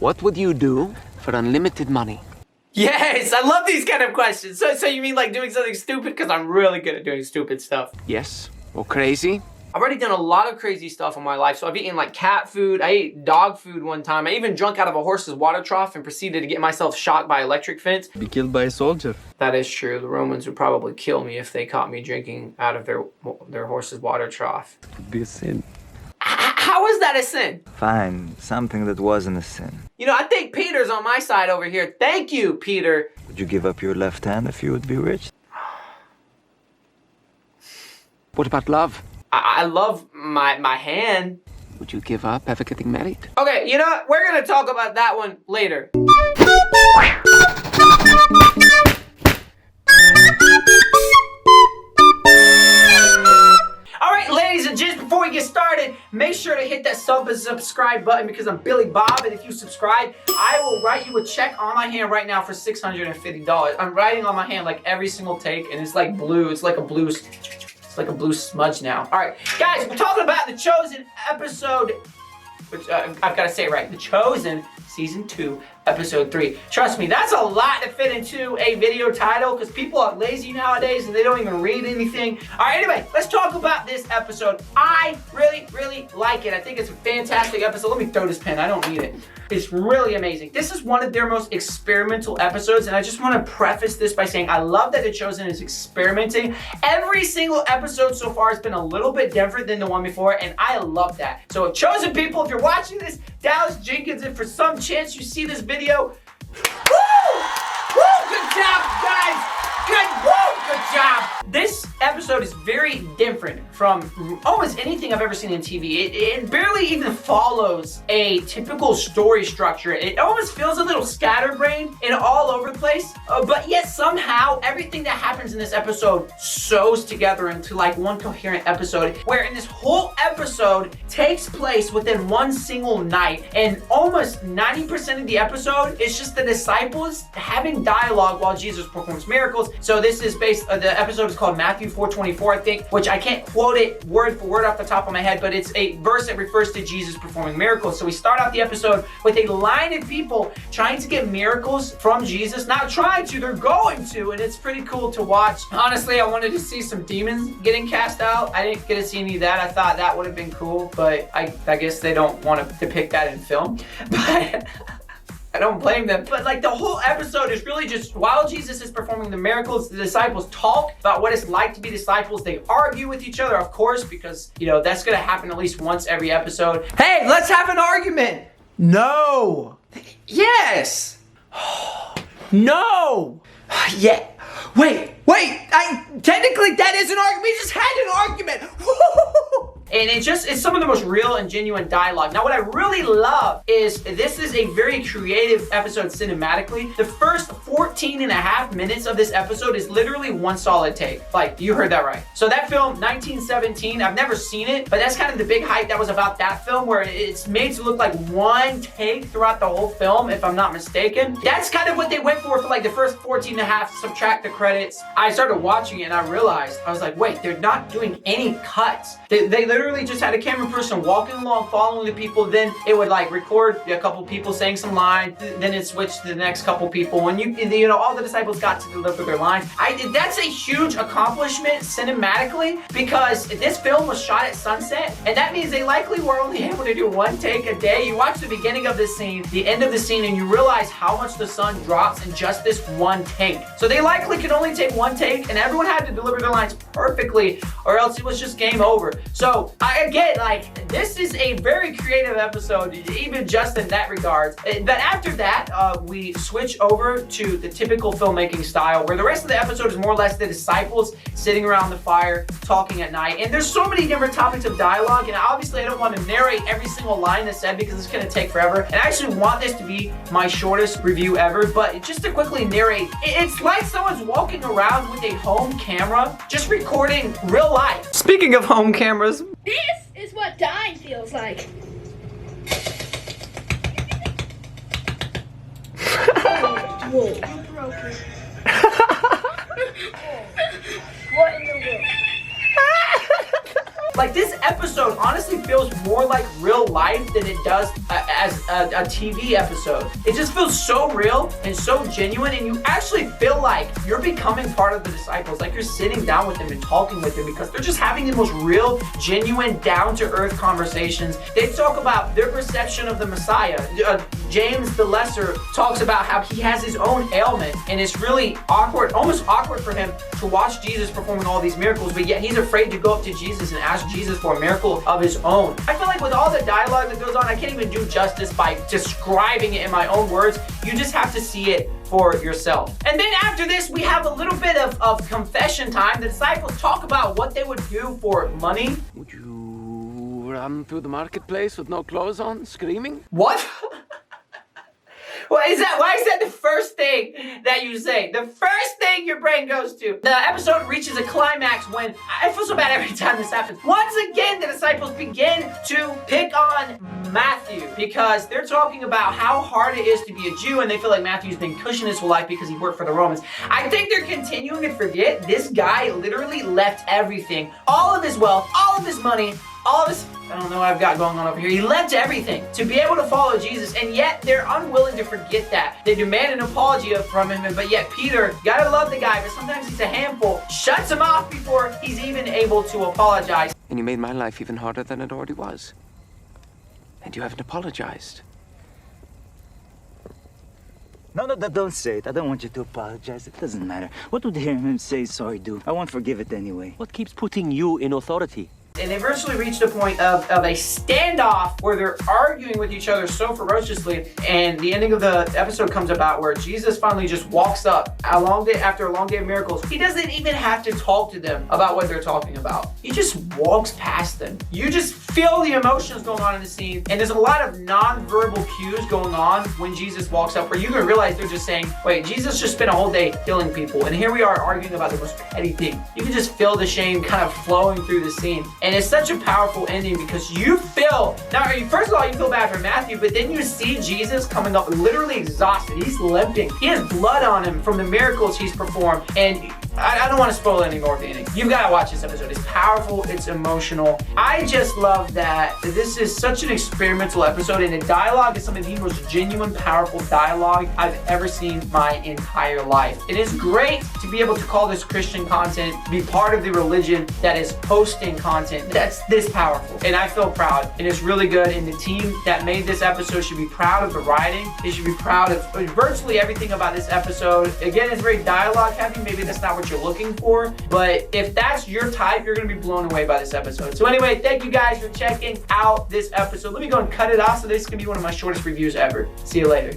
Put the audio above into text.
What would you do for unlimited money? Yes, I love these kind of questions. So you mean like doing something stupid? Because I'm really good at doing stupid stuff. Yes. Or crazy? I've already done a lot of crazy stuff in my life. So I've eaten like cat food. I ate dog food one time. I even drunk out of a horse's water trough and proceeded to get myself shocked by an electric fence. Be killed by a soldier. That is true. The Romans would probably kill me if they caught me drinking out of their horse's water trough. It could be a sin. How is that a sin? Fine, something that wasn't a sin. You know, I think Peter's on my side over here. Thank you, Peter. Would you give up your left hand if you would be rich? What about love? I love my hand. Would you give up ever getting married? Okay, you know what? We're gonna talk about that one later. Alright, ladies and gents, before we get started, make sure to hit that sub and subscribe button because I'm Billy Bob, and if you subscribe, I will write you a check on my hand right now for $650. I'm writing on my hand like every single take, and it's like blue. It's like a blue smudge now. Alright, guys, we're talking about The Chosen episode, which I've got to say it right, The Chosen Season 2, Episode 3. Trust me, that's a lot to fit into a video title because people are lazy nowadays and they don't even read anything. Alright, anyway, let's talk about this episode. I really, really like it. I think it's a fantastic episode. Let me throw this pen. I don't need it. It's really amazing. This is one of their most experimental episodes, and I just want to preface this by saying I love that The Chosen is experimenting. Every single episode so far has been a little bit different than the one before, and I love that. So Chosen people, if you're watching this, Dallas Jenkins, if for some chance you see this video, woo! Woo! Good job, guys! Good job! This episode is very different from almost anything I've ever seen in TV. It barely even follows a typical story structure. It almost feels a little scatterbrained and all over the place, but yet somehow everything that happens in this episode sews together into like one coherent episode, wherein this whole episode takes place within one single night, and almost 90% of the episode is just the disciples having dialogue while Jesus performs miracles. So this is the episode is called Matthew 4:24, I think, which I can't quote it word for word off the top of my head, but it's a verse that refers to Jesus performing miracles. So we start out the episode with a line of people trying to get miracles from Jesus. Not trying to, they're going to, and it's pretty cool to watch. Honestly, I wanted to see some demons getting cast out. I didn't get to see any of that. I thought that would have been cool, but I guess they don't want to depict that in film. But I don't blame them. But like the whole episode is really just while Jesus is performing the miracles, the disciples talk about what it's like to be disciples. They argue with each other, of course, because, you know, that's going to happen at least once every episode. Hey, let's have an argument. No. Yes. No. Yeah. Wait. Technically that is an argument. We just had an argument. And it's some of the most real and genuine dialogue. Now, what I really love is this is a very creative episode cinematically. The first 14 and a half minutes of this episode is literally one solid take. Like, you heard that right. So that film, 1917, I've never seen it, but that's kind of the big hype that was about that film, where it's made to look like one take throughout the whole film, if I'm not mistaken. That's kind of what they went for like the first 14 and a half, subtract the credits. I started watching it and I realized, I was like, wait, they're not doing any cuts. They literally just had a camera person walking along, following the people. Then it would like record a couple people saying some lines. Then it switched to the next couple people. When you know, all the disciples got to deliver their lines. That's a huge accomplishment cinematically, because this film was shot at sunset, and that means they likely were only able to do one take a day. You watch the beginning of the scene, the end of the scene, and you realize how much the sun drops in just this one take. So they likely could only take one take, and everyone had to deliver their lines perfectly, or else it was just game over. So again, like, this is a very creative episode, even just in that regard. But after that, we switch over to the typical filmmaking style, where the rest of the episode is more or less the disciples sitting around the fire talking at night. And there's so many different topics of dialogue, and obviously I don't want to narrate every single line that's said because it's going to take forever. And I actually want this to be my shortest review ever, but just to quickly narrate, it's like someone's walking around with a home camera, just recording real life. Speaking of home cameras, this is what dying feels like. Whoa, you broke it. What in the world? Like, this episode honestly feels more like real life than it does as a TV episode. It just feels so real and so genuine, and you actually feel like you're becoming part of the disciples. Like, you're sitting down with them and talking with them because they're just having the most real, genuine, down-to-earth conversations. They talk about their perception of the Messiah. James the Lesser talks about how he has his own ailment, and it's really awkward, almost awkward for him to watch Jesus performing all these miracles, but yet he's afraid to go up to Jesus and ask Jesus for a miracle of his own. I feel like with all the dialogue that goes on, I can't even do justice by describing it in my own words. You just have to see it for yourself. And then after this, we have a little bit of confession time. The disciples talk about what they would do for money. Would you run through the marketplace with no clothes on, screaming? What? Why is that the first thing that you say? The first thing your brain goes to. The episode reaches a climax when, I feel so bad every time this happens. Once again, the disciples begin to pick on Matthew because they're talking about how hard it is to be a Jew, and they feel like Matthew's been cushioned his whole life because he worked for the Romans. I think they're continuing to forget this guy literally left everything. All of his wealth, all of his money, all of his, I don't know what I've got going on over here. He left everything to be able to follow Jesus, and yet they're unwilling to forget that. They demand an apology from him, but yet Peter, gotta love the guy, but sometimes he's a handful, shuts him off before he's even able to apologize. And you made my life even harder than it already was. And you haven't apologized. No, don't say it. I don't want you to apologize. It doesn't matter. What would hearing him say sorry do? I won't forgive it anyway. What keeps putting you in authority? And they eventually reached a point of a standoff where they're arguing with each other so ferociously. And the ending of the episode comes about where Jesus finally just walks up after a long day of miracles. He doesn't even have to talk to them about what they're talking about. He just walks past them. You just feel the emotions going on in the scene. And there's a lot of non-verbal cues going on when Jesus walks up where you can realize they're just saying, wait, Jesus just spent a whole day healing people. And here we are arguing about the most petty thing. You can just feel the shame kind of flowing through the scene. And it's such a powerful ending because you feel, now first of all, you feel bad for Matthew, but then you see Jesus coming up literally exhausted. He's limping. He has blood on him from the miracles he's performed. And I don't want to spoil any more of the ending. You've got to watch this episode. It's powerful. It's emotional. I just love that this is such an experimental episode, and the dialogue is some of the most genuine, powerful dialogue I've ever seen my entire life. It is great to be able to call this Christian content, be part of the religion that is posting content that's this powerful. And I feel proud, and it's really good. And the team that made this episode should be proud of the writing. They should be proud of virtually everything about this episode. Again, it's very dialogue heavy. Maybe that's not what you're looking for, but if that's your type, you're gonna be blown away by this episode. So anyway, thank you guys for checking out this episode. Let me go and cut it off so this can be one of my shortest reviews ever. See you later.